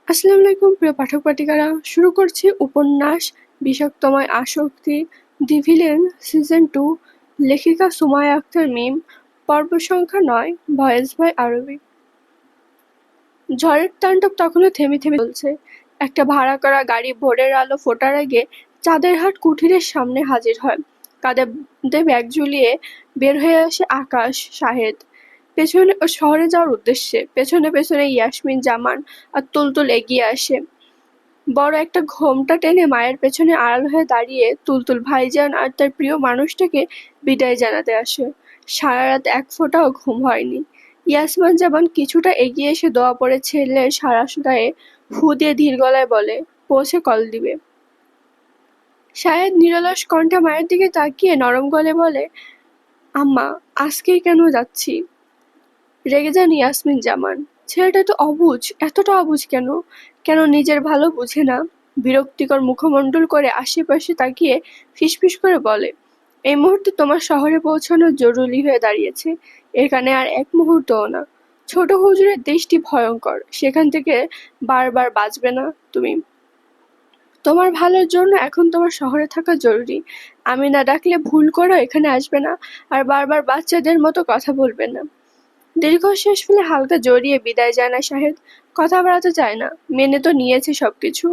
আসসালামু আলাইকুম প্রিয় পাঠক পাঠিকারা, শুরু করছি উপন্যাস বিষাক্তময় আসক্তি দি ভিলেন সিজন 2, লেখিকা সুমাইয়া আক্তার মিম, পর্ব সংখ্যা 9, ভয়েস বাই আরবি। ঝড়ের তাণ্ডব তখনও থেমে থেমে চলছে। একটা ভাড়া করা গাড়ি ভোরের আলো ফোটার আগে চাঁদেরহাট কুঠিরের সামনে হাজির হয়। কাঁধে ব্যাগ ঝুলিয়ে বের হয়ে আসে আকাশ, শাহেদ পেছনে শহরে যাওয়ার উদ্দেশ্যে। পেছনে পেছনে ইয়াসমিন, জামান আর তুলতুল এগিয়ে আসে। বড় একটা ঘোমটা টেনে মায়ের পেছনে আড়াল হয়ে দাঁড়িয়ে তুলতুল ভাইজান আর তার প্রিয় মানুষটাকে বিদায় জানাতে আসে। সারা রাত এক ফোঁটাও ঘুম হয়নি। ইয়াসমান জামান কিছুটা এগিয়ে এসে দোয়া পড়ে ছেলের সারা গায়ে ফু দিয়ে ধীর গলায় বলে, পৌঁছে কল দিবে। শাহেদ নিরলস কণ্ঠে মায়ের দিকে তাকিয়ে নরম গলে বলে, আম্মা, আজকেই কেন যাচ্ছি? রেগে যান ইয়াসমিন জামান। ছেলেটা তো অবুঝ, এতটা অবুঝ কেন? কেন নিজের ভালো বুঝে না? বিরক্তিকর মুখমণ্ডল করে আশেপাশে তাকিয়ে ফিসফিস করে বলে, এই মুহূর্তে তোমার শহরে পৌঁছানো জরুরি হয়ে দাঁড়িয়েছে। এখানে আর এক মুহূর্তও না। ছোট হুজুরের দেশটি ভয়ঙ্কর, সেখান থেকে বারবার বাঁচবে না তুমি। তোমার ভালোর জন্য এখন তোমার শহরে থাকা জরুরি। আমি না ডাকলে ভুল করো এখানে আসবে না, আর বারবার বাচ্চাদের মতো কথা বলবে না। দীর্ঘশ্বাস ফেলে হালকা জড়িয়ে বিদায় জানায় শাহেদ। কথা বাড়াতে চায় না, মেনে তো নিয়েছে সবকিছু।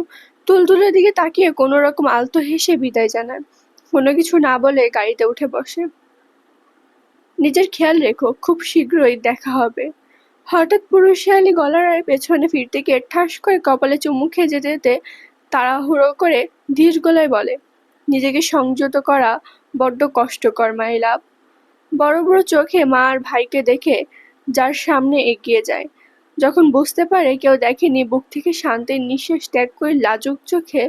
তুলতুলের দিকে তাকিয়ে কোনো রকম আলতো হেসে বিদায় জানায়। কোনো কিছু না বলে গাড়িতে উঠে বসে। নিজের খেয়াল রেখো, খুব শীঘ্রই দেখা হবে। হঠাৎ পুরুষালী গলার পেছনে ফিরতে গিয়ে ঠাস করে কপালে চুমু খেয়ে যেতে যেতে তাড়াহুড়ো করে ধীর গলায় বলে, নিজেকে সংযত করা বড্ড কষ্টকর মাই লাভ। বড় বড় চোখে মা আর ভাইকে দেখে যার সামনে এগিয়ে যায়। যখন বুঝতে পারে কেউ দেখেনি, বুক থেকে শান্তির নিঃশ্বাস ত্যাগ করে লাজুক চোখে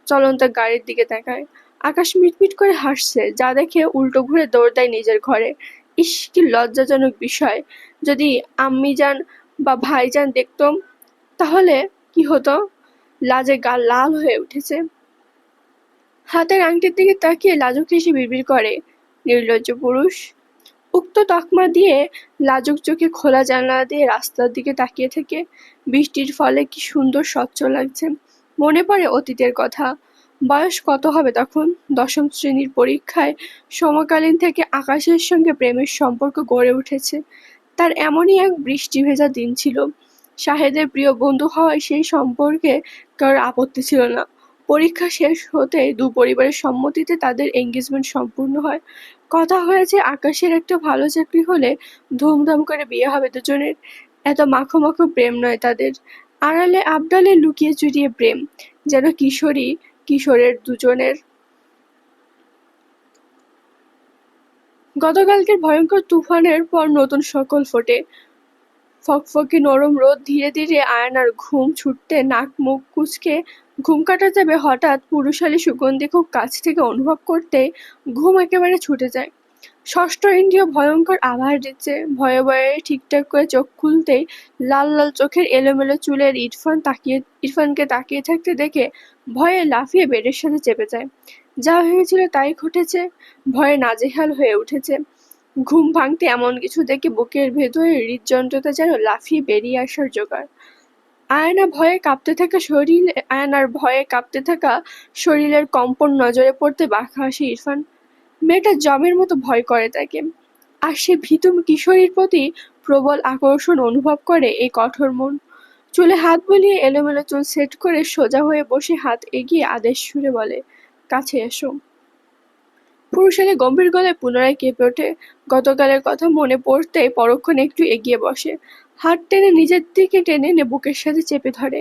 চলন্ত গাড়ির দিকে তাকায়। আকাশ মিটমিট করে হাসছে, যা দেখে উল্টো ঘুরে দৌড় দেয় নিজের ঘরে। ইস, কি লজ্জাজনক বিষয়! যদি আম্মিজান বা ভাইজান দেখতাম তাহলে কি হতো? লাজে গাল লাল হয়ে উঠেছে। হাতের আংটির দিকে তাকিয়ে লাজুক হেসে বিড়বিড় করে, নির্লজ্জ পুরুষ। উক্ত তকমা দিয়ে লাজুক চোখে খোলা জানলা দিয়ে রাস্তার দিকে তাকিয়ে থেকে বৃষ্টির ফলে কি সুন্দর স্বচ্ছ লাগছে। মনে পড়ে অতীতের কথা। বয়স কত হবে তখন? 10ম শ্রেণীর পরীক্ষায় সমকালীন থেকে আকাশের সঙ্গে প্রেমের সম্পর্ক গড়ে উঠেছে। তার এমনই এক বৃষ্টি ভেজা দিন ছিল। শাহেদের প্রিয় বন্ধু হওয়ায় সেই সম্পর্কে কারোর আপত্তি ছিল না। পরীক্ষা শেষ হতে দু পরিবারের সম্মতিতে তাদের এঙ্গেজমেন্ট সম্পূর্ণ হয়। কথা হয়েছে আকাশের একটা ভালো চাকরি হলে ধুমধাম করে বিয়ে হবে দুজনের। এত মাখো মাখো প্রেম নয় তাদের, আড়ালে আবডালে লুকিয়ে চুরিয়ে প্রেম, যেন কিশোরী কিশোরের দুজনের। গতকালকের ভয়ঙ্কর তুফানের পর নতুন সকল ফোটে। ফকফকে নরম রোদ ধীরে ধীরে আয়নার ঘুম ছুটতে নাক মুখ কুঁচকে ঘুম কাটা যাবে, হঠাৎ পুরুষালী সুগন্ধি খুব কাছ থেকে অনুভব করতে ঘুম একেবারে ছুটে যায়। ষষ্ঠ ইন্দ্রিয় ভয়ঙ্কর আভাস দিচ্ছে। ভয়ে ভয়ে ঠিকঠাক করে চোখ খুলতেই লাল লাল চোখের এলোমেলো চুলের ইরফানকে তাকিয়ে থাকতে দেখে ভয়ে লাফিয়ে বেডের সাথে চেপে যায়। যা হয়েছিল তাই ঘটেছে। ভয়ে নাজেহাল হয়ে উঠেছে। ঘুম ভাঙতে এমন কিছু দেখে বুকের ভেতরে হৃদযন্ত্রটা যেন লাফিয়ে বেরিয়ে আসার জোগাড়। আয়নার ভয়ে কাঁপতে থাকা শরীরের কম্পন নজরে পড়তে বাঁকা হাসে ইরফান। মেয়েটা জমের মতো ভয় করে তাকে। আর সে ভীতু কিশোরীর প্রতি প্রবল আকর্ষণ অনুভব করে এই কঠোর মন। চুলে হাত বুলিয়ে এলোমেলো চুল সেট করে সোজা হয়ে বসে হাত এগিয়ে আদেশ সুরে বলে, কাছে এসো। পুরুষালী গম্ভীর গলায় পুনরায় কেঁপে ওঠে। গতকালের কথা মনে পড়তেই পরক্ষণে একটু এগিয়ে বসে। হাত টেনে নিজের দিকে টেনে এনে বুকের সাথে চেপে ধরে।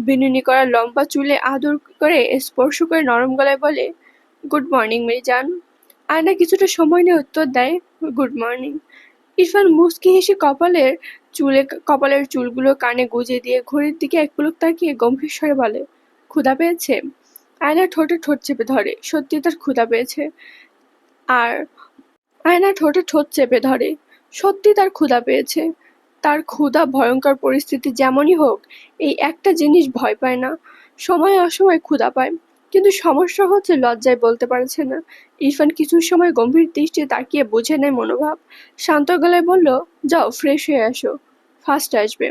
বিনুনি করা লম্বা চুলে আদর করে স্পর্শ করে নরম গলায় বলে, গুড মর্নিং মেরি জান। আয়না কিছুটা সময় নিয়ে উত্তর দেয়, গুড মর্নিং। ইরফান মুচকি হেসে কপালের চুলগুলো কানে গুজে দিয়ে ঘড়ির দিকে এক পলক তাকিয়ে গম্ভীর স্বরে বলে, ক্ষুধা পেয়েছে? আয়না ঠোঁটে ঠোঁট চেপে ধরে। সত্যি তার ক্ষুধা পেয়েছে। আর আয়না ঠোঁটে ঠোঁট চেপে ধরে। সত্যি তার ক্ষুধা পেয়েছে। তার ক্ষুধা ভয়ঙ্কর পরিস্থিতি যেমনই হোক, এই একটা জিনিস ভয় পায় না, সময় অসময় ক্ষুধা পায়। কিন্তু সমস্যা হচ্ছে লজ্জায় বলতে পারছে না। ইরফান কিছু সময় গম্ভীর দৃষ্টি তাকিয়ে বুঝে নেয় মনোভাব। শান্ত গলায় বলল, যাও ফ্রেশ হয়ে আসো, ফার্স্ট আসবে।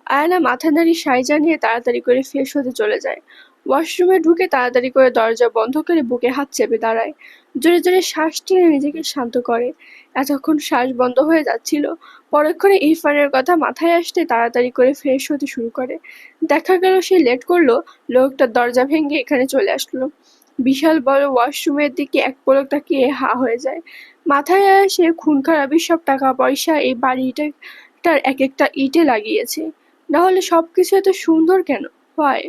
আয়ানা মাথা নাড়িয়ে সাই জানিয়ে তাড়াতাড়ি করে ফ্রেশ হতে চলে যায়। ওয়াশরুমে ঢুকে তাড়াতাড়ি করে দরজা বন্ধ করে বুকে হাত চেপে দাঁড়ায়। জোরে জোরে শ্বাস টেনে নিজেকে শান্ত করে। এতক্ষণ শ্বাস বন্ধ হয়ে যাচ্ছিল। পরক্ষণে ইরফানের কথা মাথায় আসতে তাড়াতাড়ি করে ফ্রেশ হতে শুরু করে। দেখা গেল সে লেট করলো, লোকটা দরজা ভেঙে এখানে চলে আসলো। বিশাল বড় ওয়াশরুমের দিকে এক পলক তাকিয়ে হা হয়ে যায়। মাথায় আসে খুন খারাপির সব টাকা পয়সা এই বাড়িটার এক একটা ইটে লাগিয়েছে। না হলে সবকিছু এত সুন্দর কেন হয়?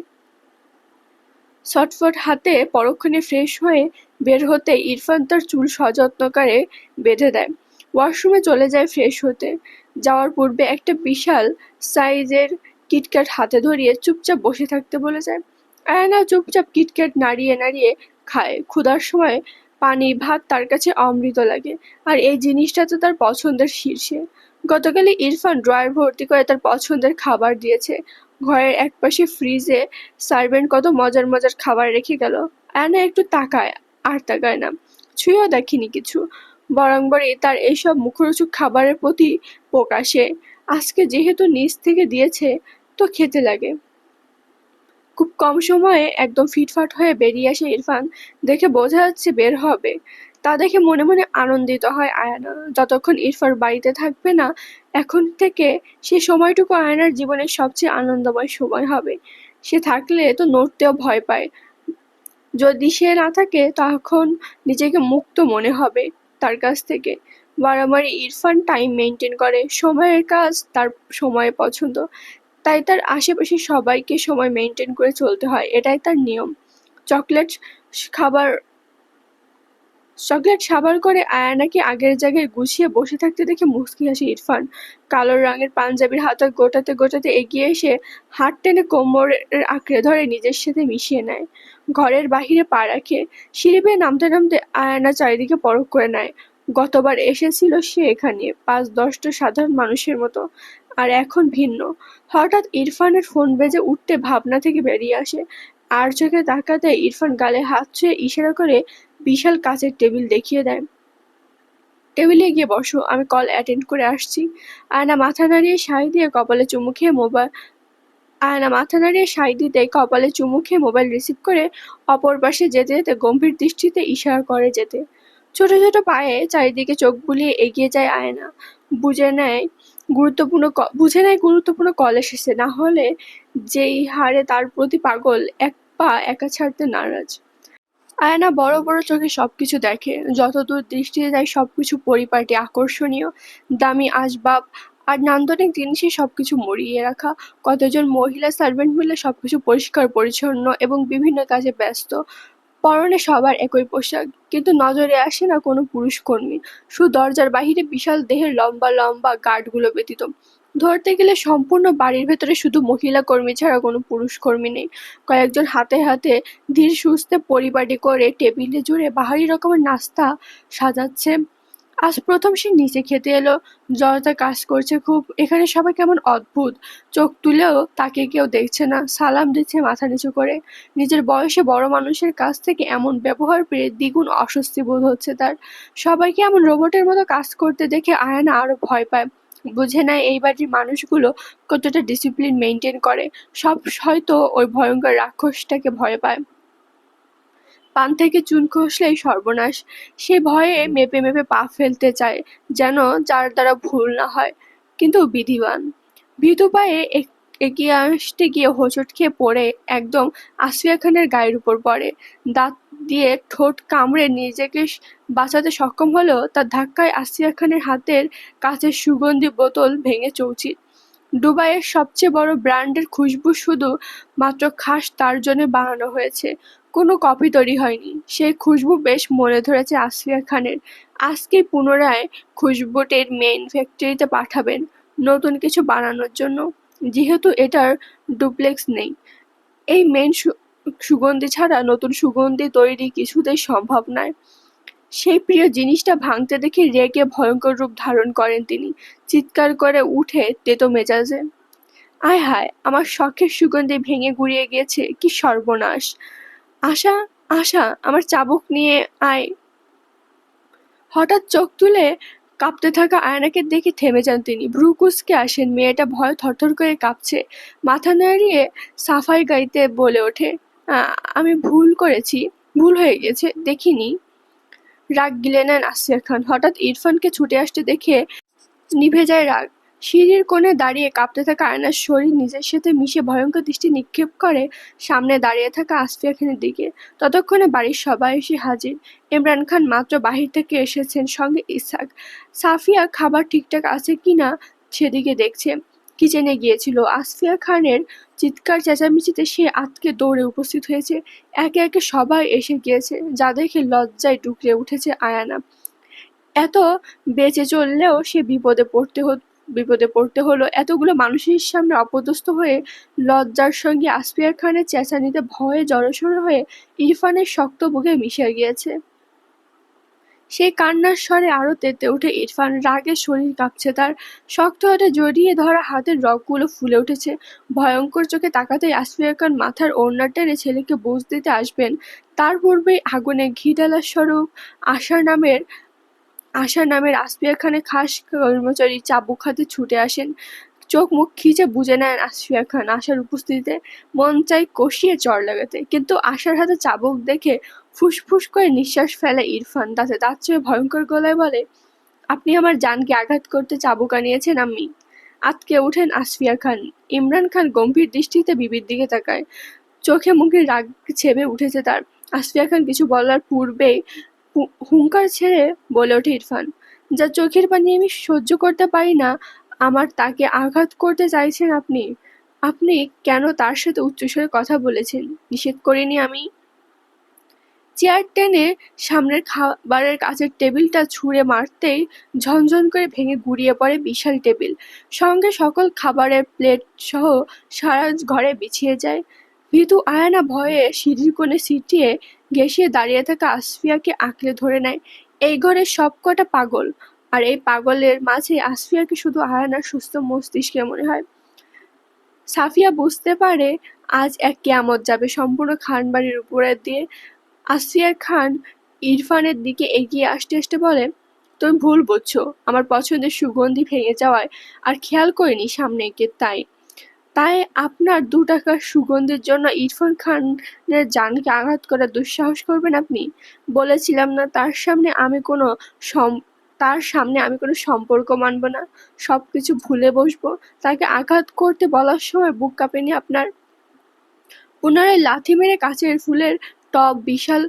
ছটফট হাতে পরক্ষণে ফ্রেশ হয়ে বের হতে ইরফান তার চুল সযত্নকারে বেঁধে দেয়। ওয়াশরুমে চলে যায় ফ্রেশ হতে। যাওয়ার পূর্বে একটা বিশাল সাইজের কিটক্যাট হাতে ধরিয়ে চুপচাপ বসে থাকতে বলে যায়। আয়না চুপচাপ কিটক্যাট নাড়িয়ে নাড়িয়ে খায়। ক্ষুধার সময় পানি ভাত তার কাছে অমৃত লাগে। আর এই জিনিসটা তো তার পছন্দের শীর্ষে। গতকালই ইরফান ড্রয়ার ভর্তি করে তার পছন্দের খাবার দিয়েছে। ঘরের একপাশে ফ্রিজে সার্ভেন্ট কত মজার মজার খাবার রেখে গেল। আয়না একটু তাকায়, আর তাকায় না। ছুঁয়েও দেখেনি কিছু। বরংবরই তার এইসব মুখরোচক খাবারের প্রতি প্রকাশে আজকে যেহেতু নিজ থেকে দিয়েছে, তো খেতে লাগে। খুব কম সময়ে একদম ফিটফাট হয়ে বেরিয়ে আসে ইরফান। দেখে বোঝা যাচ্ছে বের হবে। তা দেখে মনে মনে আনন্দিত হয় আয়ানা। যতক্ষণ ইরফান বাড়িতে থাকবে না, এখন থেকে সে সময়টুকু আয়ানার জীবনের সবচেয়ে আনন্দময় সময় হবে। সে থাকলে তো নড়তেও ভয় পায়। যদি সে না থাকে তখন নিজেকে মুক্ত মনে হবে তার কাছ থেকে। বারবারই ইরফান টাইম মেনটেন করে, সময়ের কাজ তার সময় পছন্দ। তাই তার আশেপাশে সবাইকে সময় মেনটেন করে চলতে হয়, এটাই তার নিয়ম। চকলেট খাবার চকলেট সাবার করে আয়ানাকে আগের জায়গায় গুছিয়ে বসে থাকতে দেখে মুচকি হাসে ইরফান। কালো রঙের পাঞ্জাবির হাতা গোটাতে গোটাতে এগিয়ে এসে হাত টেনে কোমরের আঁকড়ে ধরে নিজের সাথে মিশিয়ে নেয়। ঘরের বাহিরে পা রাখে। সিঁড়ি বেয়ে নামতে নামতে আয়ানা চারিদিকে পরখ করে নেয়। গতবার এসেছিল সে এখানে ৫-১০টা সাধারণ মানুষের মতো, আর এখন ভিন্ন। হঠাৎ ইরফানের ফোন বেজে উঠতে ভাবনা থেকে বেরিয়ে আসে। আর চোখে তাকাতে ইরফান গালে হাত ছুঁয়ে ইশারা করে বিশাল কাচের টেবিল দেখিয়ে দেয়। টেবিলে গিয়ে বসো, আমি কল অ্যাটেন্ড করে আসছি। আয়না মাথা নাড়িয়ে সায় দিয়ে কপালে চুমু খেয়ে মোবাইল আয়না মাথা নাড়িয়ে সায় দিতে কপালে চুমু খেয়ে মোবাইল রিসিভ করে অপর পাশে যেতে যেতে গম্ভীর দৃষ্টিতে ইশারা করে যেতে। ছোট ছোট পায়ে চারিদিকে চোখ বুলিয়ে এগিয়ে যায় আয়না। বুঝে নেয় গুরুত্বপূর্ণ কল এসেছে, না হলে যেই হারে তার প্রতি পাগল, এক পা একা ছাড়তে নারাজ। আয়না বড় বড় চোখে সবকিছু দেখে। যতদূর দৃষ্টি যায় সবকিছু পরিপাটি, আকর্ষণীয়। দামি আসবাব আর নান্দনিক জিনিসে সবকিছু মুড়িয়ে রাখা। কতজন মহিলা সার্ভেন্ট মিলে সবকিছু পরিষ্কার পরিচ্ছন্ন এবং বিভিন্ন কাজে ব্যস্ত। পরনে সবার একই পোশাক, কিন্তু নজরে আসে না কোনো পুরুষ কর্মী। শুধু দরজার বাহিরে বিশাল দেহের লম্বা লম্বা গার্ডগুলো ব্যতীত। ধরতে গেলে সম্পূর্ণ বাড়ির ভেতরে শুধু মহিলা কর্মী ছাড়া কোনো পুরুষ কর্মী নেই। কয়েকজন হাতে হাতে ধীর সুস্থে পরিপাটি করে টেবিলে জুড়ে বাহারি রকমের নাস্তা সাজাচ্ছে। আজ প্রথম সে নিচে খেতে এলো। জড়তা কাজ করছে খুব। এখানে সবাই কেমন অদ্ভুত। চোখ তুলেও তাকে কেউ দেখছে না, সালাম দিচ্ছে মাথা নিচু করে। নিজের বয়সে বড় মানুষের কাছ থেকে এমন ব্যবহার পেয়ে দ্বিগুণ অস্বস্তি বোধ হচ্ছে তার। সবাইকে এমন রোবটের মতো কাজ করতে দেখে আয়না আরো ভয় পায়। বুঝে নেয় এই বাড়ির মানুষগুলো কতটা ডিসিপ্লিন মেনটেন করে। সব হয়তো ওই ভয়ঙ্কর রাক্ষসটাকে ভয় পায়। পান থেকে চুন খসলেই সর্বনাশ। সে ভয়ে মেপে মেপে পা ফেলতে চায়, যেন যার দ্বারা ভুল না হয়। কিন্তু বিধিবান। ভীতু পায়ে এগিয়ে আসতে গিয়ে হোঁচট খেয়ে পড়ে একদম আসফিয়া খানের গায়ের উপর পড়ে। দাঁত দিয়ে ঠোঁট কামড়ে নিজেকে বাঁচাতে সক্ষম হলেও তার ধাক্কায় আসফিয়া খানের হাতের কাচের সুগন্ধি বোতল ভেঙে চৌচির। দুবাইয়ের সবচেয়ে বড় ব্র্যান্ডের খুশবু শুধু মাত্র খাস তার জন্য বানানো হয়েছে, কোনো কপি তৈরি হয়নি। সেই খুশবু বেশ মনে ধরেছে আসফিয়া খানের। আজকেই পুনরায় খুশবুটির মেইন ফ্যাক্টরিতে পাঠাবেন নতুন কিছু বানানোর জন্য, যেহেতু এটার ডুপ্লেক্স নেই। এই মেইন সুগন্ধি ছাড়া নতুন সুগন্ধি তৈরি কিছুতেই সম্ভব নয়। সেই প্রিয় জিনিসটা ভাঙতে দেখে রেগে ভয়ঙ্কর রূপ ধারণ করেন তিনি। চিৎকার করে উঠে তেতো মেজাজে, আয় হায়, আমার শখের সুগন্ধি ভেঙে গুড়িয়ে গিয়েছে, কি সর্বনাশ! আশা, আশা, আমার চাবুক নিয়ে আয়। হঠাৎ চোখ তুলে কাঁপতে থাকা আয়নাকে দেখে থেমে যান তিনি। ভ্রু কুঁচকে আসেন। মেয়েটা ভয়ে থরথর করে কাঁপছে। মাথা নাড়িয়ে সাফাই গাইতে বলে ওঠে, আমি ভুল করেছি, ভুল হয়ে গেছে, দেখিনি। রাগ গিলে নেন আসিয়া খান। হঠাৎ ইরফানকে ছুটে আসতে দেখে নিভে যায় রাগ। সিঁড়ির কোণে দাঁড়িয়ে কাঁপতে থাকা আয়নার শরীর নিজের সাথে মিশে ভয়ঙ্কর দৃষ্টি নিক্ষেপ করে সামনে দাঁড়িয়ে থাকা আসফিয়া খানের দিকে। ততক্ষণে বাড়ির সবাই এসে হাজির। ইমরান খান মাত্র বাহির থেকে এসেছেন, সঙ্গে ইসহাক। সাফিয়া খাবার ঠিকঠাক আছে কিনা সেদিকে দেখছে। কিচেনে গিয়েছিল। আসফিয়া খানের চিৎকার চেঁচামেচিতে সে আতকে দৌড়ে উপস্থিত হয়েছে। একে একে সবাই এসে গিয়েছে, যা দেখে লজ্জায় ডুকরে উঠেছে আয়ানা। এত বেঁচে চললেও সে বিপদে পড়তে হলো। এতগুলো মানুষের সামনে অপদস্থ হয়ে লজ্জার সঙ্গে আসফিয়া খানের চেঁচানিতে ভয়ে জড়সড় হয়ে ইরফানের শক্ত বুকে মিশে গিয়েছে। সেই কান্নার স্বরে আরো তেতে উঠে ইরফান। রাগে শরীর কাঁপছে তার। শক্ত হাতে জড়িয়ে ধরা হাতের রগগুলো ফুলে উঠেছে। ভয়ঙ্কর চোখে তাকাতেই আসফিয়া খান মাথার ওড়না টেনে ছেলেকে বুঝ দিতে আসবেন, তার পূর্বেই আগুনে ঘি ঢালার স্বরূপ আশার নামের আসফিয়া খানের খাস কর্মচারী চাবুক হাতে ছুটে আসেন। চোখ মুখ খিচে বুঝে নেন আসফিয়া খান আশার উপস্থিতিতে। মন চাই কষিয়ে চড় লাগাতে, কিন্তু আশার হাতে চাবুক দেখে ফুসফুস করে নিঃশ্বাস ফেলে ইরফান। তাতে দাঁত চেয়ে ভয়ঙ্কর গলায় বলে, আপনি আমার জানকে আঘাত করতে চাবুক আনিয়েছেন আম্মি। আতকে ওঠেন আসফিয়া খান। ইমরান খান গম্ভীর দৃষ্টিতে বিবির দিকে তাকায়। চোখে মুখে রাগ ছেপে উঠেছে তার। আসফিয়া খান কিছু বলার পূর্বেই হুঙ্কার ছেড়ে বলে ওঠে ইরফান, যা চোখের পানি আমি সহ্য করতে পারি না, আমার তাকে আঘাত করতে চাইছেন আপনি। আপনি কেন তার সাথে উচ্চস্বরে কথা বলেছেন? নিষেধ করিনি আমি। চেয়ার টেনে সামনের খাবারের কাছের টেবিলটা ছুঁড়ে মারতেই ঝনঝন করে ভেঙে গুড়িয়ে পড়ে বিশাল টেবিল। সঙ্গে সকল খাবারের প্লেট সহ সারা ঘরে বিছিয়ে যায়। ভীতু আয়ানা ভয়ে সিঁড়ির কোণে সিটিয়ে ঘেঁষিয়ে দাঁড়িয়ে থাকা আসফিয়াকে আঁকড়ে ধরে নেয়। এই ঘরের সব কটা পাগল, আর এই পাগলের মাঝে আসফিয়াকে শুধু আয়ানার সুস্থ মস্তিষ্কে মনে হয়। সাফিয়া বুঝতে পারে আজ এক কেয়ামত যাবে সম্পূর্ণ খানবাড়ির উপরে দিয়ে। আসফিয়া খান ইরফানের দিকে এগিয়ে আসতে আসতে বলে, তুমি ভুল বুঝছো, আমার পছন্দের সুগন্ধি ভেঙে যাওয়ায় আর খেয়াল করিনি সামনে গিয়ে, তাই তাই আপনার 2 টাকার সুগন্ধির জন্য ইরফান খানের জানকে আঘাত করার দুঃসাহস করবেন আপনি? বলেছিলাম না তার সামনে আমি কোনো সম্পর্ক মানব না, সবকিছু ভুলে বসবো। তাকে আঘাত করতে বলার সময় বুক কাঁপেনি আপনার? পুনরায় লাথি মেরে কাচের ফুলের টব, বিশাল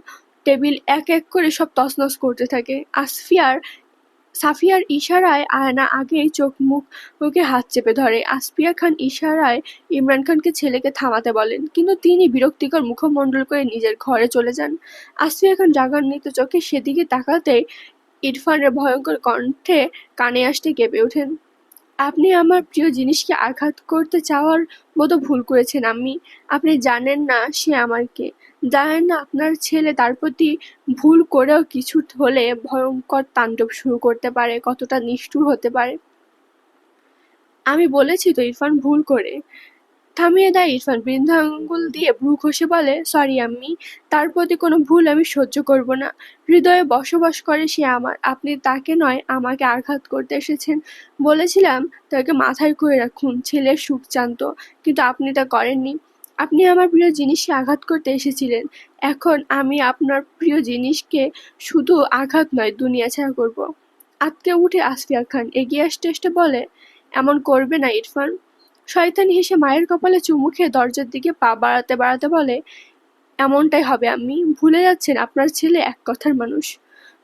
টেবিল এক এক করে সব তছনছ করতে থাকে। সাফিয়ার ইশারায় আয়না আগেই মুখে হাত চেপে ধরে। আসফিয়া খান ইশারায় ইমরান খানকে ছেলেকে থামাতে বলেন, কিন্তু তিনি বিরক্তিকর মুখমণ্ডল করে নিজের ঘরে চলে যান। আসফিয়া খান রাগান্বিত চোখে সেদিকে তাকাতেই ইরফানের ভয়ঙ্কর কণ্ঠে কানে আসতে কেঁপে ওঠেন, আপনি আমার প্রিয় জিনিসকে আঘাত করতে চাওয়ার মতো ভুল করেছেন আম্মি। আপনি জানেন না সে আমার কে। জানেন না আপনার ছেলে তার প্রতি ভুল করেও কিছু হলে ভয়ঙ্কর তাণ্ডব শুরু করতে পারে, কতটা নিষ্ঠুর হতে পারে। আমি বলেছি তো ইরফান ভুল করে। থামিয়ে দেয় ইরফান। বৃদ্ধাঙ্গুল দিয়ে ভ্রু ঘষে বলে, সরি আম্মি, তার প্রতি কোনো ভুল আমি সহ্য করব না। হৃদয়ে বসবাস করে সে আমার। আপনি তাকে নয় আমাকে আঘাত করতে এসেছেন। বলেছিলাম তাকে মাথায় করে রাখুন, ছেলের সুখ চান তো, কিন্তু আপনি তা করেননি। আপনি আমার প্রিয় জিনিসকে আঘাত করতে এসেছিলেন। এখন আমি আপনার প্রিয় জিনিসকে শুধু আঘাত নয়, দুনিয়া ছাড়া করব। আতকে উঠে আসফিয়া খান এগিয়ে আসতে আসতে বলে, এমন করবে না ইরফান। শয়তানি হেসে মায়ের কপালে চুমু খেয়ে দরজার দিকে পা বাড়াতে বাড়াতে বলে, এমনটাই হবে আম্মি। ভুলে যাচ্ছেন আপনার ছেলে এক কথার মানুষ।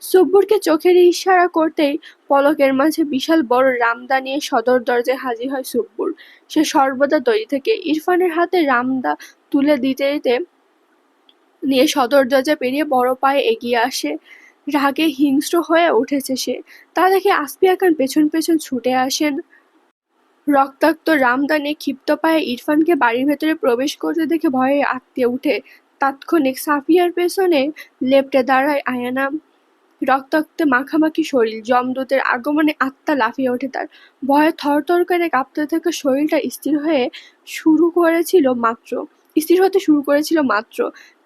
সুব্বুরকে চোখের ইশারা করতেই পলকের মাঝে বিশাল বড় রামদা নিয়ে সদর দরজায় হাজির হয় সুব্বুর। সে সর্বদা তৈরি থাকে। ইরফানের হাতে রামদা তুলে দিতে দিতে নিয়ে সদর দরজা পেরিয়ে বড় পায়ে এগিয়ে আসে। রাগে হিংস্র হয়ে উঠেছে সে। তা দেখে আসফিয়া খান পেছন পেছন ছুটে আসেন। রক্তাক্ত রামদা নিয়ে ক্ষিপ্ত পায়ে ইরফানকে বাড়ির ভেতরে প্রবেশ করতে দেখে ভয়ে আঁতকে উঠে। তাৎক্ষণিক সাফিয়ার পেছনে লেপ্টে দাঁড়ায় আয়ানা। রক্তাক্তে মাখামাখি শরীর, যমদূতের আগমনে আত্মা লাফিয়ে ওঠে তার। ভয়ে থরথর করে কাঁপতে থাকা শরীরটা স্থির হতে শুরু করেছিল মাত্র,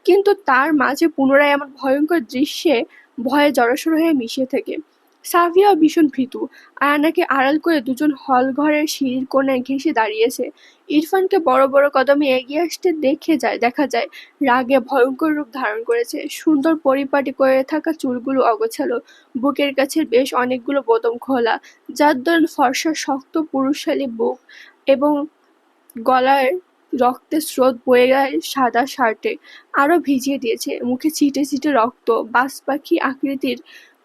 কিন্তু তার মাঝে পুনরায় এমন ভয়ঙ্কর দৃশ্যে ভয়ে জড়সড় হয়ে মিশে থাকে। সাফিয়াও ভীষণ ভীতু। আয়ানাকে আড়াল করে দুজন হল ঘরের সিঁড়ির কোণায় ঘেঁষে দাঁড়িয়েছে। ইরফানকে বড় বড় কদমে এগিয়ে আসতে দেখা যায় রাগে ভয়ঙ্কর রূপ ধারণ করেছে। সুন্দর পরিপাটি করে থাকা চুলগুলো অগোছালো, বুকের কাছে বেশ অনেকগুলো বোতাম খোলা, যার দরুন ফর্সা শক্ত পুরুষালী বুক এবং গলায় রক্তের স্রোত বয়ে যায় সাদা শার্টে আরো ভিজিয়ে দিয়েছে। মুখে ছিটে ছিটে রক্ত, বাজপাখি আকৃতির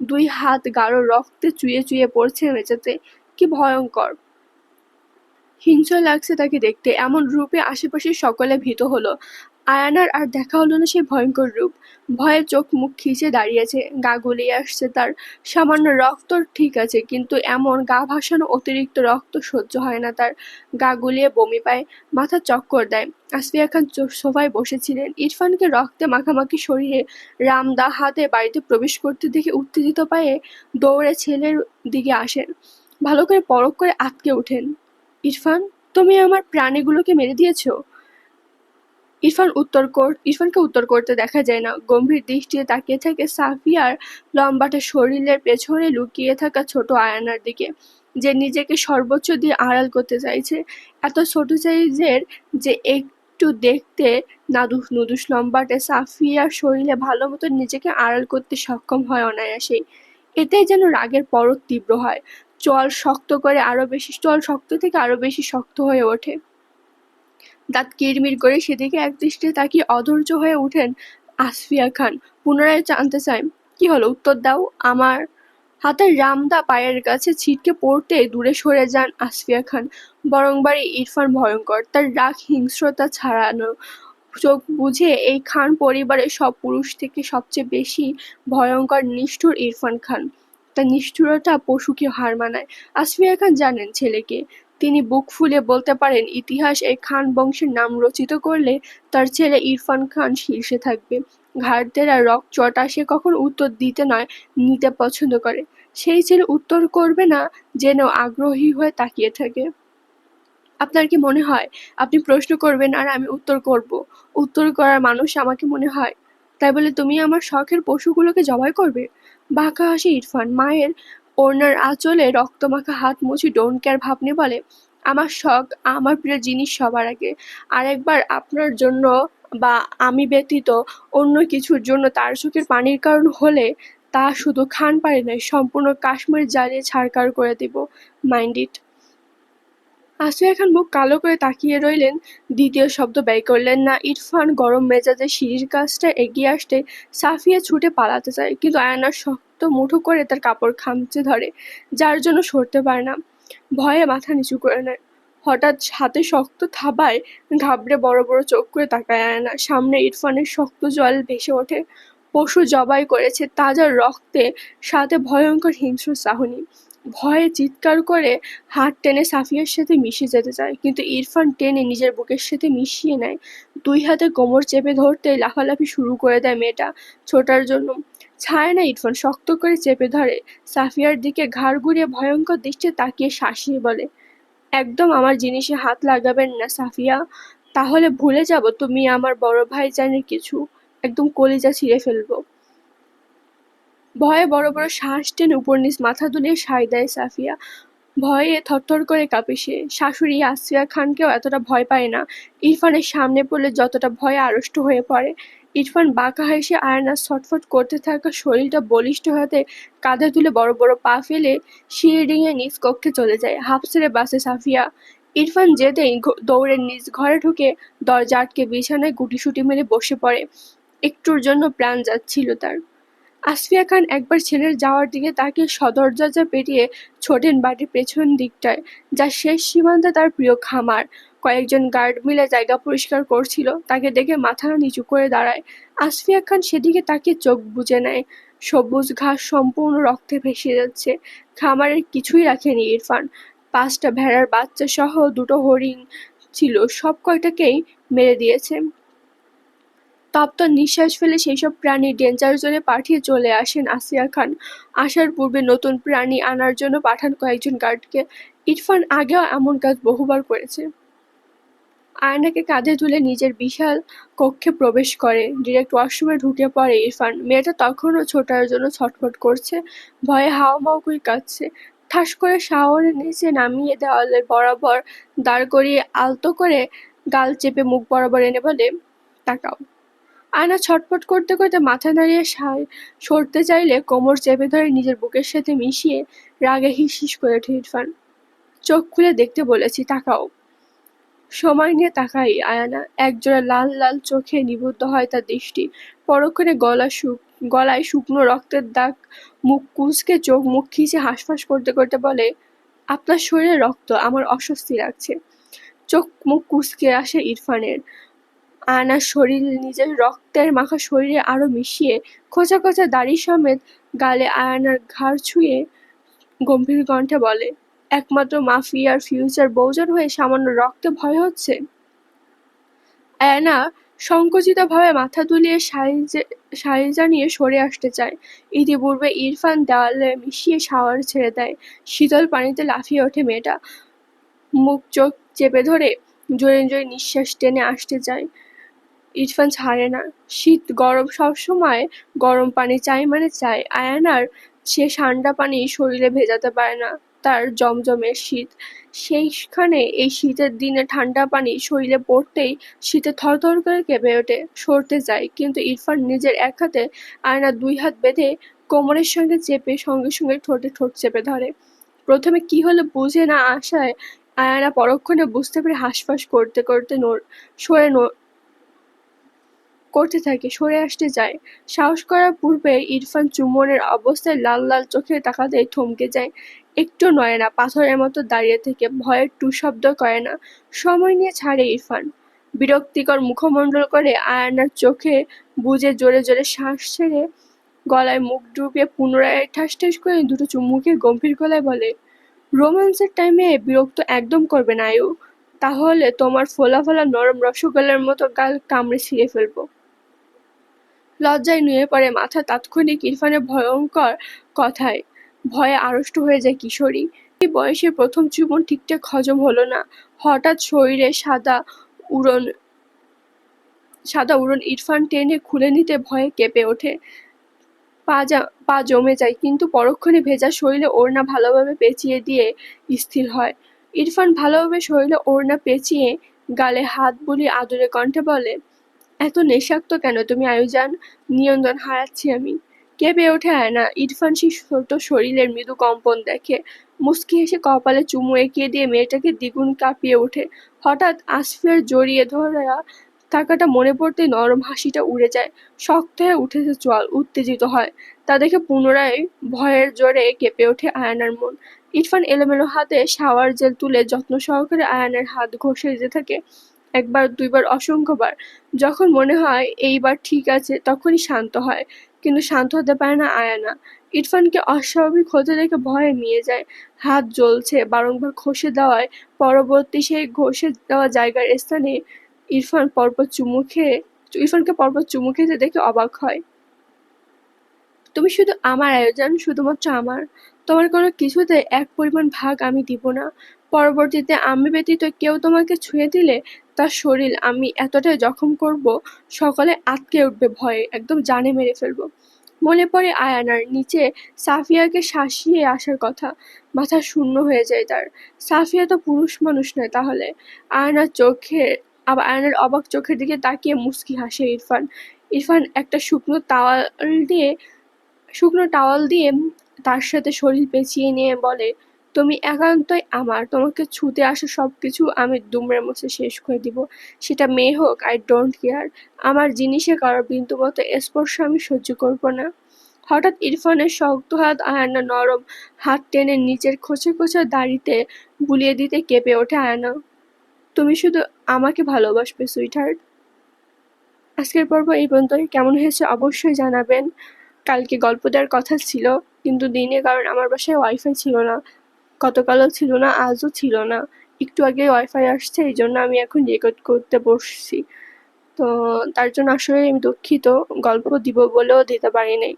দুই হাত গাঢ় রক্তে চুইয়ে চুইয়ে পড়ছে মেঝেতে। কি ভয়ঙ্কর! হিংস্র লাগছে তাকে দেখতে। এমন রূপে আশেপাশের সকলে ভীত হলো। আয়ানার আর দেখা হলো না সেই ভয়ঙ্কর রূপ। ভয়ে চোখ মুখ খিচে দাঁড়িয়েছে, গা গুলিয়ে আসছে তার। সামান্য রক্ত ঠিক আছে, কিন্তু এমন গা ভাসানো অতিরিক্ত রক্ত সহ্য হয় না তার। গা গুলিয়ে বমি পায়, মাথা চক্কর দেয়। আসফিয়া খান সোফায় বসেছিলেন। ইরফানকে রক্তে মাখামাখি সরিয়ে রামদা হাতে বাড়িতে প্রবেশ করতে দেখে উত্তেজিত পায়ে দৌড়ে ছেলের দিকে আসেন। ভালো করে পরখ করে আঁতকে ওঠেন। ইরফান, তুমি আমার প্রাণীগুলোকে মেরে দিয়েছো। ইরফানকে উত্তর করতে দেখা যায় না। গম্ভীর দৃষ্টিতে তাকিয়ে থাকে সাফিয়ার লম্বাটে শরীরের পেছনে লুকিয়ে থাকা ছোট আয়ানার দিকে, যে নিজেকে সর্বোচ্চ দিয়ে আড়াল করতে চাইছে। এত ছোট সাইজের যে একটু দেখতে নাদুস নুদুস লম্বাটে সাফিয়ার শরীরে ভালো মতো নিজেকে আড়াল করতে সক্ষম হয় অনায়াসেই। এতেই যেন রাগের পরত তীব্র হয়। চোয়াল শক্ত থেকে আরো বেশি শক্ত হয়ে ওঠে। দাঁত কিরমির করে সেদিকে একদৃষ্টে তাকিয়ে অধৈর্য হয়ে উঠেন আসফিয়া খান। পুনরায় জানতে চায়, কি হলো, উত্তর দাও। আমার হাতের রামদা পায়ের কাছে ছিটকে পড়তে দূরে সরে যান আসফিয়া খান। বরংবারই ইরফান ভয়ঙ্কর, তার রাগ হিংস্রতা ছাড়ানো। চোখ বুঝে এই খান পরিবারের সব পুরুষ থেকে সবচেয়ে বেশি ভয়ঙ্কর নিষ্ঠুর ইরফান খান। তার নিষ্ঠুরতা পশুকে হার মানায়। আসফিয়া খান জানেন ছেলেকে। তিনি বুক ফুলে বলতে পারেন, ইতিহাস এই খান বংশের নাম রচিত করলে তার ছেলে ইরফান খান শীর্ষে থাকবে। ঘাড় তেরা রগচটা সে কখনো উত্তর দিতে নয়, নিতে পছন্দ করে। সেই ছেলে উত্তর করবে না জেনেও আগ্রহী হয়ে তাকিয়ে থাকে। আপনার কি মনে হয় আপনি প্রশ্ন করবেন আর আমি উত্তর করব? উত্তর করার মানুষ আমাকে মনে হয়। তাই বলে তুমি আমার শখের পশুগুলোকে জবাই করবে? বাঁকা হাসে ইরফান। মায়ের ওড়নার আঁচলে রক্তমাখা হাত মুছে ডোন্ট কেয়ার ভাব নিয়ে বলে, আমার শখ, আমার প্রিয় জিনিস সবার আগে। আরেকবার আপনার জন্য বা আমি ব্যতীত অন্য কিছুর জন্য তার চোখের পানির কারণ হলে তা শুধু খান পাড়ি নয়, সম্পূর্ণ কাশ্মীর জ্বালিয়ে ছাড়খাড় করে দিব। Mind it. আসিয়া খান মুখ কালো করে তাকিয়ে রইলেন, দ্বিতীয় শব্দ ব্যয় করলেন না। ইরফান গরম মেজাজে সিঁড়ির কাছটা এগিয়ে আসতে সাফিয়া ছুটে পালাতে চায়, কিন্তু আয়না শক্ত মুঠো করে তার কাপড় খামচে ধরে, যার জন্য সরতে পারে না। ভয়ে মাথা নিচু করে নেয়। হঠাৎ হাতে শক্ত থাবায় ঘাবড়ে বড় বড় চোখ করে তাকায় আয়না। সামনে ইরফানের শক্ত জল ভেসে ওঠে। পশু জবাই করেছে, তাজা রক্তে, সাথে ভয়ঙ্কর হিংস্র চাহনি। ভয়ে চিৎকার করে হাত টেনে সাফিয়ার সাথে মিশে যেতে চায়, কিন্তু ইরফান টেনে নিজের বুকের সাথে মিশিয়ে নেয়। দুই হাতে কোমর চেপে ধরতে লাফালাফি শুরু করে দেয় মেয়েটা, ছোটার জন্য। ছাড়ে না ইরফান, শক্ত করে চেপে ধরে। সাফিয়ার দিকে ঘাড় ঘুরিয়ে ভয়ঙ্কর দৃষ্টিতে তাকিয়ে শাসিয়ে বলে, একদম আমার জিনিসে হাত লাগাবেন না সাফিয়া, তাহলে ভুলে যাব তুমি আমার বড় ভাইজানের কিছু। একদম কলিজা ছিঁড়ে ফেলবো। ভয়ে বড় বড় শ্বাস টেনে উপর নিচ মাথা দুলিয়ে সায় দেয় সাফিয়া। ভয়ে থরথর করে কাঁপে সে। শাশুড়ি আসিয়া খানকেও এতটা ভয় পায় না। ইরফানের সামনে পড়লে যতটা ভয়ে আড়ষ্ট হয়ে পড়ে। ইরফান বাঁকা হেসে আয়নার ছটফট করতে থাকা শরীরটা বলিষ্ঠ হাতে কাঁধে তুলে বড় বড় পা ফেলে সিঁড়ি ডিঙিয়ে নিজ কক্ষে চলে যায়। হাঁপ ছেড়ে বাসে সাফিয়া। ইরফান যেতেই দৌড়ে নিজ ঘরে ঢুকে দরজা আটকে বিছানায় গুটিসুটি মেরে বসে পড়ে। একটুর জন্য প্রাণ যাচ্ছিল তার। আসফিয়া খান একবার ছেলের যাওয়ার দিকে তাকিয়ে সদরদরজা পেরিয়ে ছোটেন বাড়ির পেছন দিকটায়, যার শেষ সীমান্তে তার প্রিয় খামার। কয়েকজন গার্ড মিলে জায়গা পরিষ্কার করছিল। তাকে দেখে মাথা নিচু করে দাঁড়ায়। আসফিয়া খান সেদিকে তাকিয়ে চোখ বুজে নেয়। সবুজ ঘাস সম্পূর্ণ রক্তে ভেসে যাচ্ছে। খামারের কিছুই রাখেনি ইরফান। 5টা ভেড়ার বাচ্চা সহ 2টো হরিণ ছিল, সব কয়টাকেই মেরে দিয়েছে। তপ্ত নিঃশ্বাস ফেলে সেইসব প্রাণী ডেঞ্জার জোনে পাঠিয়ে চলে আসেন আসিয়া খান। আসার পূর্বে নতুন প্রাণী আনার জন্য পাঠান কয়েকজন গার্ডকে। ইরফান আগেও এমন কাজ বহুবার করেছে। আয়নাকে কাঁধে তুলে নিজের বিশাল কক্ষে প্রবেশ করে। ডিরেক্ট ওয়াশরুমে ঢুকে পড়ে ইরফান। মেয়েটা তখনও ছোটার জন্য ছটফট করছে, ভয়ে হাউমাউ করে কাঁদছে। ঠাস করে শাওয়ারের নিচে নামিয়ে দেওয়ালের বরাবর দাঁড় করিয়ে আলতো করে গাল চেপে মুখ বরাবর এনে বলে, তাকাও। আয়না ছটফট করতে করতে মাথা নাড়িয়ে সরতে চাইলে কোমর চেপে ধরে নিজের বুকের সাথে মিশিয়ে রাগে হিস হিস করে ওঠে ইরফান। চোখ খুলে দেখতে বলেছি, তাকাও। সময় নিয়ে তাকাই আয়ানা। একজোড়া লাল লাল চোখে নিবদ্ধ হয় তার দৃষ্টি। পরক্ষণে গলায় শুকনো রক্তের দাগ। মুখ কুঁচকে চোখ মুখ খিচে হাঁসফাঁস করতে করতে বলে, আপনার শরীরে রক্ত, আমার অস্বস্তি লাগছে। চোখ মুখ কুঁচকে আসে ইরফানের। আয়নার শরীর নিজের রক্তের মাখা শরীরে আরো মিশিয়ে খোঁচা খোঁচা দাড়ি সমেত গালে আয়নার ঘাড় ছুঁয়ে গম্ভীর কণ্ঠে বলে, একমাত্র মাফিয়ার ফিউচার বউজন হয়ে সামান্য রক্তে ভয় হচ্ছে? আয়না সংকুচিতভাবে মাথা তুলিয়ে সাই জানিয়ে সরে আসতে চায়। ইতিপূর্বে ইরফান দেওয়ালে মিশিয়ে শাওয়ার ছেড়ে দেয়। শীতল পানিতে লাফিয়ে ওঠে মেয়েটা। মুখ চোখ চেপে ধরে জোরে জোরে নিঃশ্বাস টেনে আসতে চায়। ইরফান ছাড়ে না। শীত গরম সবসময় গরম পানি চাই মানে চাই। আয়ানার সে ঠান্ডা পানি শরীরে ভেজাতে পারে না। তার জমজমের শীত। সেইখানে এই শীতের দিনে ঠান্ডা পানি শরীরে পড়তেই শীতে থরথর করে কেঁপে ওঠে, সরতে যায়। কিন্তু ইরফান নিজের এক হাতে আয়নার দুই হাত বেঁধে কোমরের সঙ্গে চেপে সঙ্গে সঙ্গে ঠোঁটে ঠোঁট চেপে ধরে। প্রথমে কি হলো বুঝে না আসায় আয়ানা পরক্ষণে বুঝতে পেরে হাঁসফাঁস করতে করতে করতে থাকে, সরে আসতে যায়। সাহস করার পূর্বে ইরফান চুম্বনের অবস্থায় লাল লাল চোখে তাকাতেই থমকে যায়। একটু নয় না, পাথরের মতো দাঁড়িয়ে থেকে ভয়ের টু শব্দ করে না। সময় নিয়ে ছাড়ে ইরফান। বিরক্তিকর মুখমণ্ডল করে আয়নার চোখে বুজে জোরে জোরে শ্বাস ছেড়ে গলায় মুখ ডুবিয়ে পুনরায় ঠাস ঠাস করে দুটো চুমুকে গম্ভীর গলায় বলে, রোম্যান্সের টাইমে বিরক্ত একদম করবে না আয়ু, তাহলে তোমার ফোলা ফোলা নরম রসগোল্লার মতো গাল কামড়ে ছিঁড়ে ফেলবো। লজ্জায় নুয়ে পড়ে মাথা। তাৎক্ষণিক ইরফানের ভয়ঙ্কর কথায় ভয়ে আড়ষ্ট হয়ে যায় কিশোরী। এই বয়সে প্রথম চুম্বন ঠিকঠাক হজম হলো না। হঠাৎ শরীরে সাদা উড়ন ইরফান টেনে খুলে নিতে ভয়ে কেঁপে ওঠে। পা জমে যায়, কিন্তু পরক্ষণে ভেজা শরীরে ওড়না ভালোভাবে পেঁচিয়ে দিয়ে স্থির হয়। ইরফান ভালোভাবে শরীরে ওড়না পেঁচিয়ে গালে হাত বুলিয়ে আদুরে কণ্ঠে বলে, এত নেশাক্ত কেন তুমি আয়ুজান? নিয়ন্ত্রণ হারাচ্ছি আমি। কেঁপে ওঠে আয়না। ইরফান সেই ছোট শরীরের মৃদু কম্পন দেখে। মুচকি হেসে কপালে চুমু এঁকিয়ে দিয়ে মেয়েটাকে দ্বিগুণ কাঁপিয়ে ওঠে। হঠাৎ আসফিয়ার জড়িয়ে ধরা থাকাটা মনে পড়তেই নরম হাসিটা উড়ে যায়। শক্ত হয়ে উঠেছে চোয়াল, উত্তেজিত হয়। তা দেখে পুনরায় ভয়ের জোরে কেঁপে ওঠে আয়ানার মন। ইরফান এলোমেলো হাতে শাওয়ার জেল তুলে যত্ন সহকারে আয়ানের হাত ঘষে দিতে থাকে। একবার দুইবার অসংখ্যবার। যখন মনে হয় এইবার ঠিক আছে তখনই শান্ত হয়, কিন্তু শান্ত হতে পারে না আয়ানা। ইরফানকে অস্বাভাবিক হতে দেখে ভয়ে মিয়ে যায়। হাত জ্বলছে, বারংবার ঘষে দেওয়ায় পরবর্তী সেই ঘষে দেওয়া জায়গার স্থানে ইরফানকে পরপর চুমু খেতে দেখে অবাক হয়। তুমি শুধু আমার আয়োজন, শুধুমাত্র আমার। তোমার কোনো কিছুতে এক পরিমাণ ভাগ আমি দিব না। পরবর্তীতে আমি ব্যতীত কেউ তোমাকে ছুঁয়ে দিলে তার শরীর আমি এতটাই জখম করব, সকলে আঁতকে উঠবে ভয়ে, একদম জানে মেরে ফেলবো। মনে পড়ে আয়ানার নিচে সাফিয়াকে শাসিয়ে আসার কথা। মাথা শূন্য হয়ে যায় তার। সাফিয়া তো পুরুষ মানুষ নয় তাহলে? আয়নার অবাক চোখের দিকে তাকিয়ে মুচকি হাসে ইরফান। ইরফান একটা শুকনো টাওয়াল দিয়ে তার সাথে শরীর পেঁচিয়ে নিয়ে বলে, তুমি একান্তই আমার। তোমাকে ছুঁতে আসা সবকিছু আমি দুমড়ে মুছে শেষ করে দিব। সেটা মেয়ে হোক, আই ডোন্ট কেয়ার। আমার জিনিসে কারোর বিন্দুমাত্র স্পর্শ আমি সহ্য করব না। হঠাৎ ইরফানের শক্ত হাত আয়না নরম হাত টেনে নিচের খোঁচা খোঁচা দাড়িতে বুলিয়ে দিতে কেঁপে ওঠে আয়না। তুমি শুধু আমাকে ভালোবাসবে সুইটহার্ট। আজকের পর্ব এই পর্যন্তই। কেমন হয়েছে অবশ্যই জানাবেন। কালকে গল্প দেওয়ার কথা ছিল, কিন্তু দিনে কারণ আমার বাসায় ওয়াইফাই ছিল না, গতকালও ছিল না, আজও ছিল না। একটু আগে ওয়াইফাই আসছে, এই জন্য আমি এখন রেকর্ড করতে বসছি। তো তার জন্য আসলে আমি দুঃখিত, গল্প দিব বলেও দিতে পারি নাই।